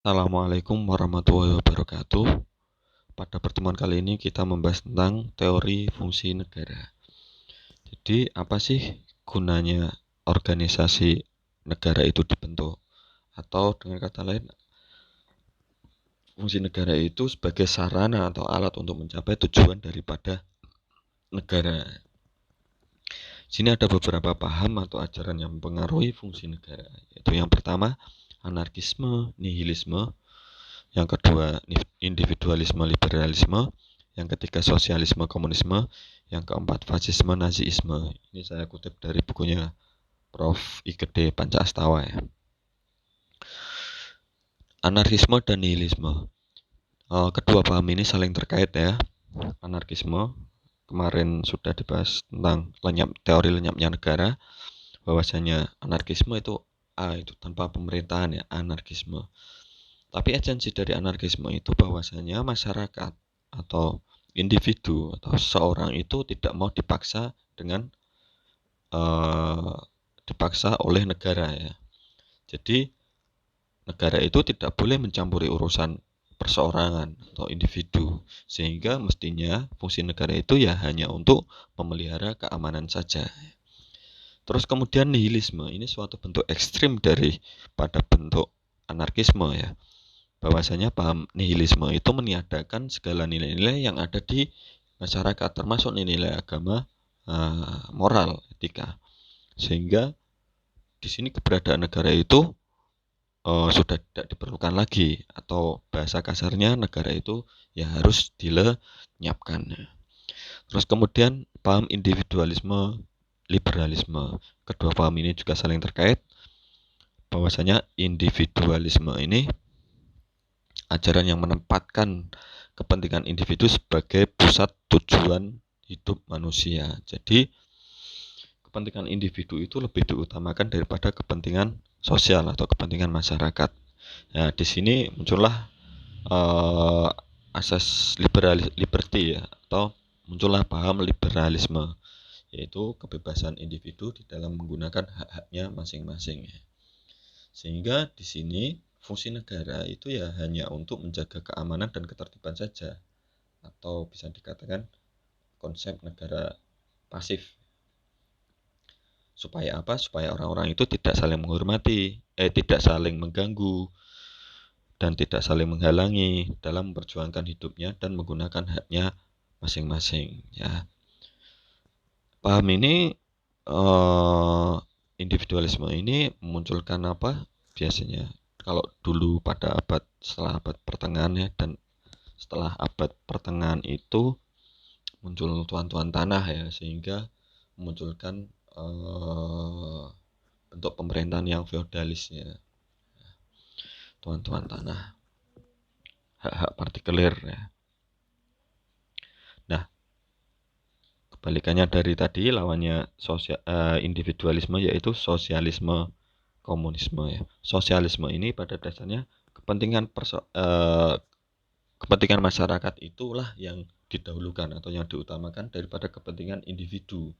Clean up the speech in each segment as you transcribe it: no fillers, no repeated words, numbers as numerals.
Assalamualaikum warahmatullahi wabarakatuh. Pada pertemuan kali ini kita membahas tentang teori fungsi negara. Jadi, apa sih gunanya organisasi negara itu dibentuk? Atau dengan kata lain, fungsi negara itu sebagai sarana atau alat untuk mencapai tujuan daripada negara. Sini ada beberapa paham atau ajaran yang mempengaruhi fungsi negara. Yaitu yang pertama, anarkisme, nihilisme. Yang kedua, individualisme, liberalisme. Yang ketiga, sosialisme, komunisme. Yang keempat, fasisme, nazisme. Ini saya kutip dari bukunya Prof. Igede Pancaastawa ya. Anarkisme dan nihilisme. Kedua paham ini saling terkait ya. Anarkisme kemarin sudah dibahas tentang teori lenyapnya negara, bahwasanya anarkisme itu itu tanpa pemerintahan ya, anarkisme. Tapi esensi dari anarkisme itu bahwasanya masyarakat atau individu atau seseorang itu tidak mau dipaksa dipaksa oleh negara ya. Jadi negara itu tidak boleh mencampuri urusan perseorangan atau individu, sehingga mestinya fungsi negara itu ya hanya untuk memelihara keamanan saja. Terus kemudian nihilisme, ini suatu bentuk ekstrim pada bentuk anarkisme ya. Bahwasanya paham nihilisme itu meniadakan segala nilai-nilai yang ada di masyarakat, termasuk nilai agama, moral, etika. Sehingga di sini keberadaan negara itu sudah tidak diperlukan lagi, atau bahasa kasarnya negara itu ya harus dilenyapkan. Terus kemudian paham individualisme, liberalisme. Kedua paham ini juga saling terkait, bahwasanya individualisme ini ajaran yang menempatkan kepentingan individu sebagai pusat tujuan hidup manusia. Jadi kepentingan individu itu lebih diutamakan daripada kepentingan sosial atau kepentingan masyarakat. Nah, di sini muncullah asas liberty ya, atau muncullah paham liberalisme, yaitu kebebasan individu di dalam menggunakan hak-haknya masing-masing. Sehingga di sini fungsi negara itu ya hanya untuk menjaga keamanan dan ketertiban saja, atau bisa dikatakan konsep negara pasif. Supaya apa? Supaya orang-orang itu tidak saling menghormati, tidak saling mengganggu, dan tidak saling menghalangi dalam memperjuangkan hidupnya dan menggunakan haknya masing-masing ya. Paham ini individualisme ini memunculkan apa? Biasanya kalau dulu setelah abad pertengahan ya, dan setelah abad pertengahan itu muncul tuan-tuan tanah ya, sehingga memunculkan bentuk pemerintahan yang feodalis ya. Tuan-tuan tanah, hak-hak partikuler ya. Nah, kebalikannya dari tadi, lawannya individualisme yaitu sosialisme, komunisme ya. Sosialisme ini pada dasarnya kepentingan masyarakat itulah yang didahulukan atau yang diutamakan daripada kepentingan individu.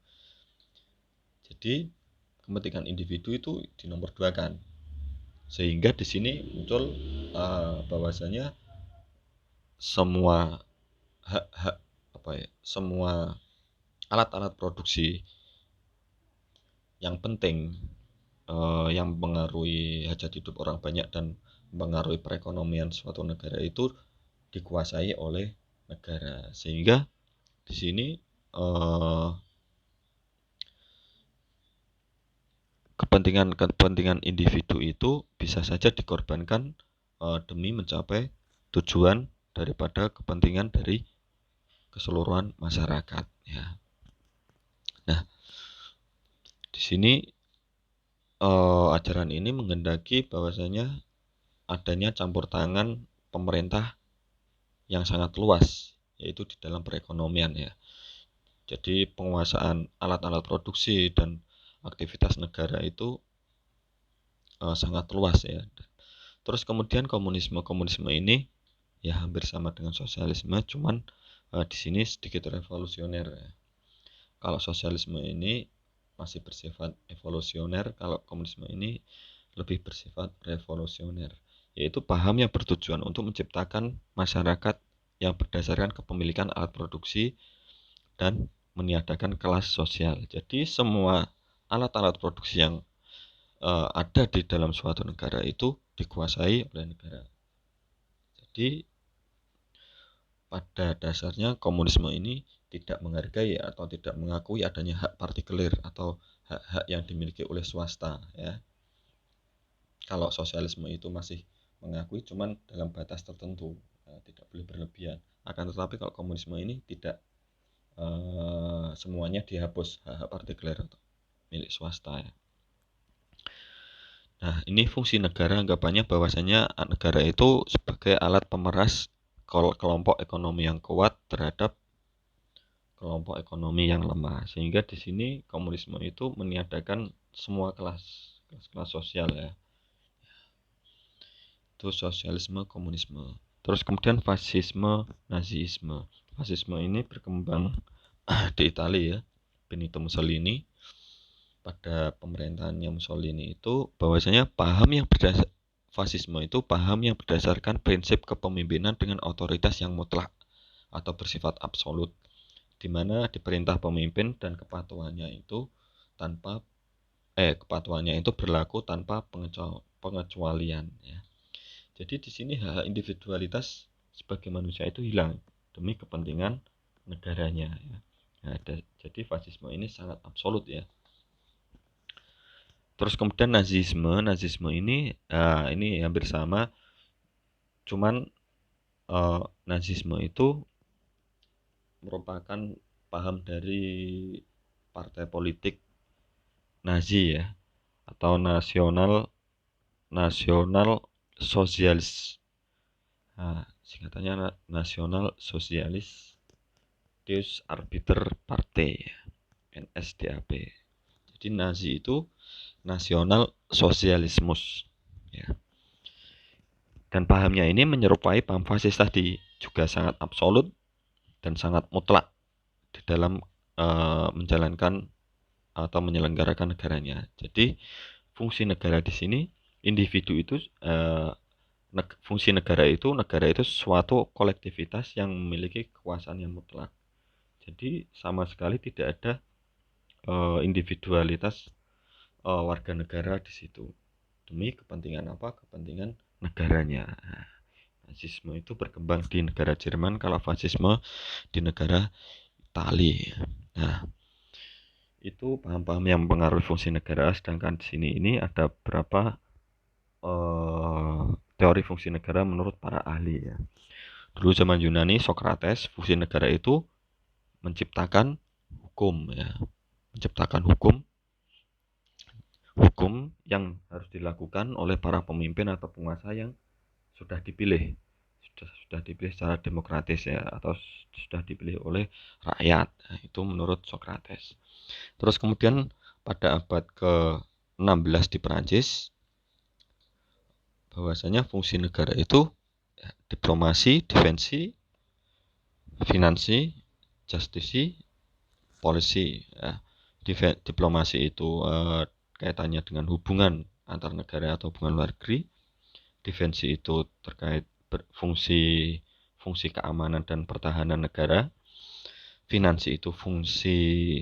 Jadi kepentingan individu itu dinomorduakan, sehingga di sini muncul bahwasanya semua hak-hak semua alat-alat produksi yang penting, yang mempengaruhi hajat hidup orang banyak dan mempengaruhi perekonomian suatu negara itu dikuasai oleh negara. Sehingga di sini kepentingan individu itu bisa saja dikorbankan demi mencapai tujuan daripada kepentingan dari keseluruhan masyarakat ya. Nah, di sini ajaran ini menghendaki bahwasanya adanya campur tangan pemerintah yang sangat luas, yaitu di dalam perekonomian ya. Jadi penguasaan alat-alat produksi dan aktivitas negara itu sangat luas ya. Terus kemudian komunisme ini ya hampir sama dengan sosialisme, cuman di sini sedikit revolusioner ya. Kalau sosialisme ini masih bersifat evolusioner, kalau komunisme ini lebih bersifat revolusioner. yaitu paham yang bertujuan untuk menciptakan masyarakat yang berdasarkan kepemilikan alat produksi dan meniadakan kelas sosial. Jadi semua alat-alat produksi yang ada di dalam suatu negara itu dikuasai oleh negara. Jadi pada dasarnya komunisme ini tidak menghargai atau tidak mengakui adanya hak partikular atau hak-hak yang dimiliki oleh swasta, ya. Kalau sosialisme itu masih mengakui cuman dalam batas tertentu, tidak boleh berlebihan. Akan tetapi kalau komunisme ini tidak, semuanya dihapus hak-hak partikular atau milik swasta, ya. Nah, ini fungsi negara anggapannya bahwasanya negara itu sebagai alat pemeras kelompok ekonomi yang kuat terhadap kelompok ekonomi yang lemah. Sehingga di sini komunisme itu meniadakan semua kelas sosial, ya. Itu sosialisme, komunisme. Terus kemudian fasisme, nazisme. Fasisme ini berkembang di Italia, ya. Benito Mussolini pada pemerintahannya Mussolini itu bahwasanya fasisme itu paham yang berdasarkan prinsip kepemimpinan dengan otoritas yang mutlak atau bersifat absolut, di mana diperintah pemimpin dan kepatuhannya itu berlaku tanpa pengecualian, ya. Jadi di sini hak individualitas sebagai manusia itu hilang demi kepentingan negaranya, ya. Nah, jadi fasisme ini sangat absolut, ya. Terus kemudian nazisme ini hampir sama, cuman nazisme itu merupakan paham dari partai politik Nazi, ya, atau nasional sosialis. Nah, singkatannya Nasional Sosialis Deus Arbiter Partei, NSDAP. Jadi Nazi itu nasional sosialismus, ya. Dan pahamnya ini menyerupai paham fasis tadi, juga sangat absolut dan sangat mutlak di dalam menjalankan atau menyelenggarakan negaranya. Jadi fungsi negara di sini, individu itu fungsi negara itu suatu kolektivitas yang memiliki kekuasaan yang mutlak. Jadi sama sekali tidak ada individualitas warga negara di situ. Demi kepentingan apa? Kepentingan negaranya. Nah, nazisme itu berkembang di negara Jerman, kalau fasisme di negara Italia. Nah, itu paham-paham yang mempengaruhi fungsi negara. Sedangkan di sini ini ada beberapa teori fungsi negara menurut para ahli, ya. Dulu zaman Yunani, Socrates, fungsi negara itu menciptakan hukum, ya. Menciptakan hukum yang harus dilakukan oleh para pemimpin atau penguasa yang sudah dipilih secara demokratis, ya, atau sudah dipilih oleh rakyat. Nah, itu menurut Socrates. Terus kemudian pada abad ke-16 di Perancis, bahwasanya fungsi negara itu diplomasi, defensi, finansi, justisi, polisi, ya. Diplomasi itu kaitannya dengan hubungan antar negara atau hubungan luar negeri. Defensi itu terkait fungsi keamanan dan pertahanan negara. Finansi itu fungsi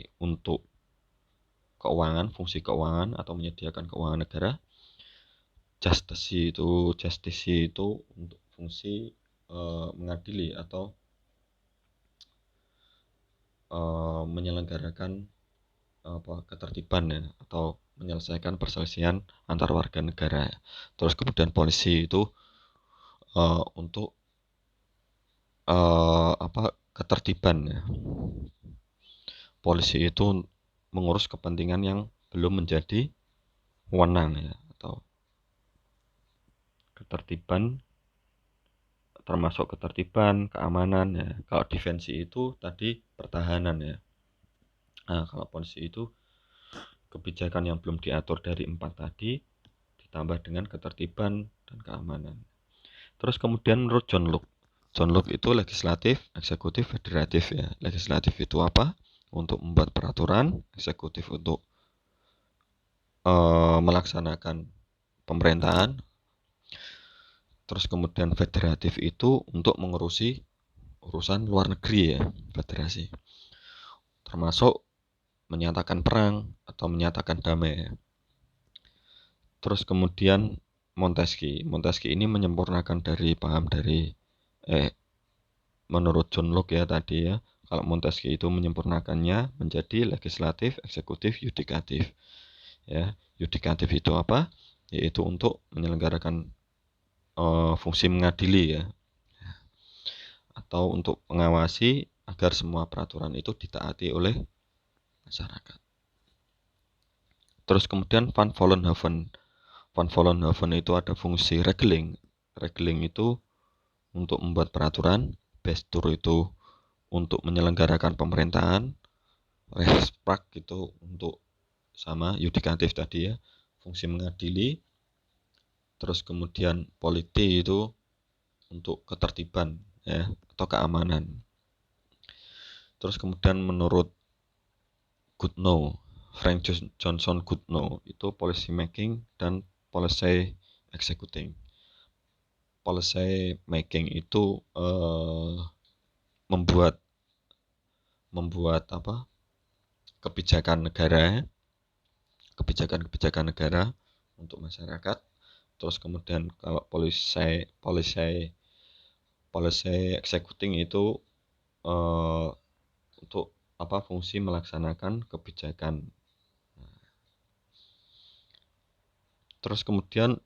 keuangan atau menyediakan keuangan negara. Justisi itu untuk fungsi mengadili atau menyelenggarakan ketertiban, ya, atau menyelesaikan perselisihan antar warga negara. Terus kemudian polisi itu untuk ketertiban, ya. Polisi itu mengurus kepentingan yang belum menjadi wewenang, ya, atau ketertiban, termasuk ketertiban, keamanan, ya. Kalau defensi itu tadi pertahanan, ya. Nah, kalau polisi itu kebijakan yang belum diatur dari 4 tadi ditambah dengan ketertiban dan keamanan. Terus kemudian menurut John Locke itu legislatif, eksekutif, federatif, ya. Legislatif itu apa? Untuk membuat peraturan, eksekutif untuk melaksanakan pemerintahan, Terus kemudian federatif itu untuk mengurusi urusan luar negeri ya, federasi. Termasuk menyatakan perang atau menyatakan damai ya. Terus kemudian Montesquieu. Montesquieu ini menyempurnakan dari paham dari menurut John Locke ya tadi ya. Kalau Montesquieu itu menyempurnakannya menjadi legislatif, eksekutif, yudikatif. Ya, yudikatif itu apa? Yaitu untuk menyelenggarakan fungsi mengadili ya, atau untuk mengawasi agar semua peraturan itu ditaati oleh masyarakat. Terus kemudian Van Vollenhoven. Van Vollenhoven itu ada fungsi regeling. Regeling itu untuk membuat peraturan, Bestur itu untuk menyelenggarakan pemerintahan, Rechtspraak itu untuk sama yudikatif tadi ya, fungsi mengadili. Terus kemudian politi itu untuk ketertiban ya atau keamanan. Terus kemudian menurut Goodnow, Frank Johnson Goodnow itu policy making dan policy executing. Policy making itu membuat apa? Kebijakan negara untuk masyarakat. Terus kemudian kalau policy executing itu untuk apa? Fungsi melaksanakan kebijakan. Terus kemudian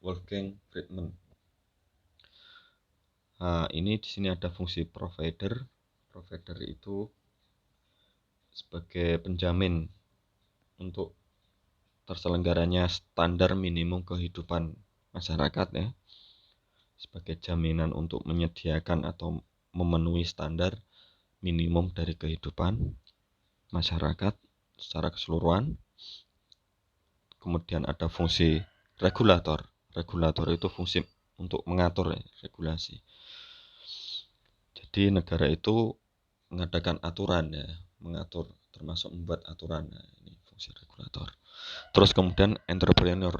Wolfgang Friedman. Nah, ini di sini ada fungsi provider. Provider itu sebagai penjamin untuk terselenggaranya standar minimum kehidupan masyarakat ya. Sebagai jaminan untuk menyediakan atau memenuhi standar minimum dari kehidupan masyarakat secara keseluruhan. Kemudian ada fungsi regulator. Regulator itu fungsi untuk mengatur ya, regulasi. Jadi negara itu mengadakan aturan ya, mengatur termasuk membuat aturan. Nah, ini fungsi regulator. Terus kemudian entrepreneur.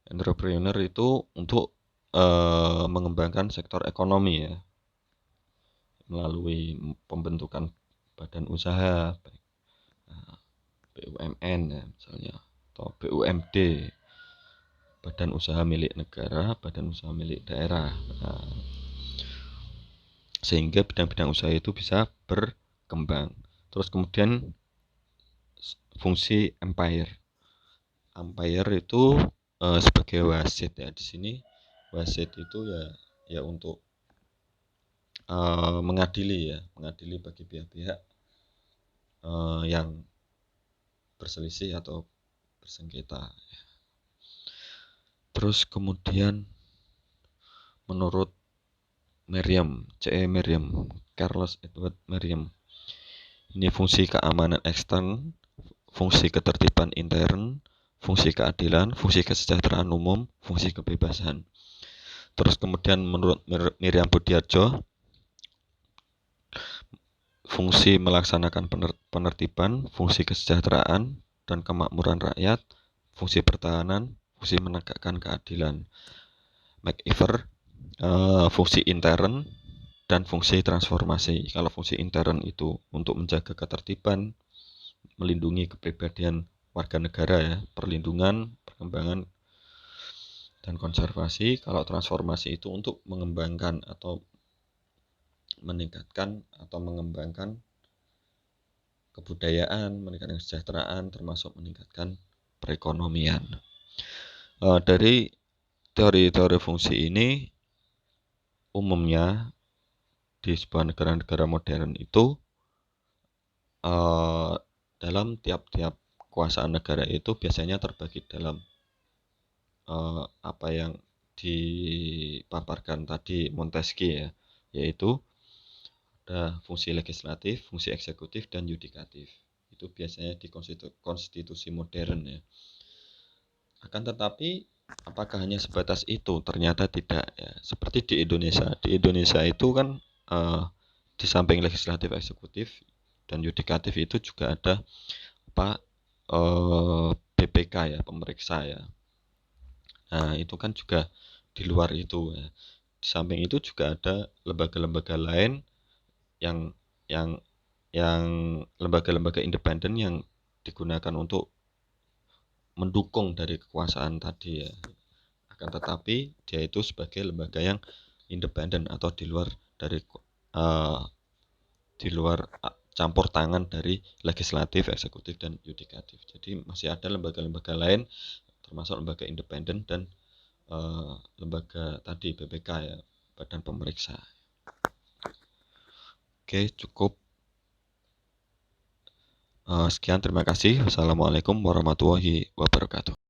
Entrepreneur itu untuk mengembangkan sektor ekonomi ya, melalui pembentukan badan usaha, BUMN ya misalnya, atau BUMD, badan usaha milik negara, badan usaha milik daerah. Nah, sehingga bidang-bidang usaha itu bisa berkembang. Terus kemudian fungsi umpire. Umpire itu sebagai wasit ya. Di sini wasit itu ya untuk mengadili bagi pihak-pihak yang berselisih atau bersengketa. Terus kemudian menurut Merriam, Charles Edward Merriam, ini fungsi keamanan ekstern, fungsi ketertiban intern, fungsi keadilan, fungsi kesejahteraan umum, fungsi kebebasan. Terus kemudian menurut Miriam Budiarjo, fungsi melaksanakan penertiban, fungsi kesejahteraan dan kemakmuran rakyat, fungsi pertahanan, fungsi menegakkan keadilan. McIver, fungsi intern dan fungsi transformasi. Kalau fungsi intern itu untuk menjaga ketertiban, melindungi kepribadian warga negara ya, perlindungan, perkembangan dan konservasi. Kalau transformasi itu untuk mengembangkan atau meningkatkan atau mengembangkan kebudayaan, meningkatkan kesejahteraan, termasuk meningkatkan perekonomian. Dari teori-teori fungsi ini umumnya di sebuah negara-negara modern itu dalam tiap-tiap kekuasaan negara itu biasanya terbagi dalam apa yang dipaparkan tadi Montesquieu ya, yaitu ada fungsi legislatif, fungsi eksekutif, dan yudikatif. Itu biasanya di konstitusi modern ya. Akan tetapi apakah hanya sebatas itu? Ternyata tidak ya. Seperti di Indonesia. Di Indonesia itu kan di samping legislatif, eksekutif, dan yudikatif itu juga ada BPK ya, pemeriksa ya. Nah, itu kan juga di luar itu ya. Di samping itu juga ada lembaga-lembaga lain yang yang yang lembaga-lembaga independen yang digunakan untuk mendukung dari kekuasaan tadi ya. Akan tetapi dia itu sebagai lembaga yang independen atau eh, di luar campur tangan dari legislatif, eksekutif dan yudikatif. Jadi masih ada lembaga-lembaga lain termasuk lembaga independen dan lembaga tadi BPK ya, Badan Pemeriksa. Oke, cukup. Sekian, terima kasih. Wassalamualaikum warahmatullahi wabarakatuh.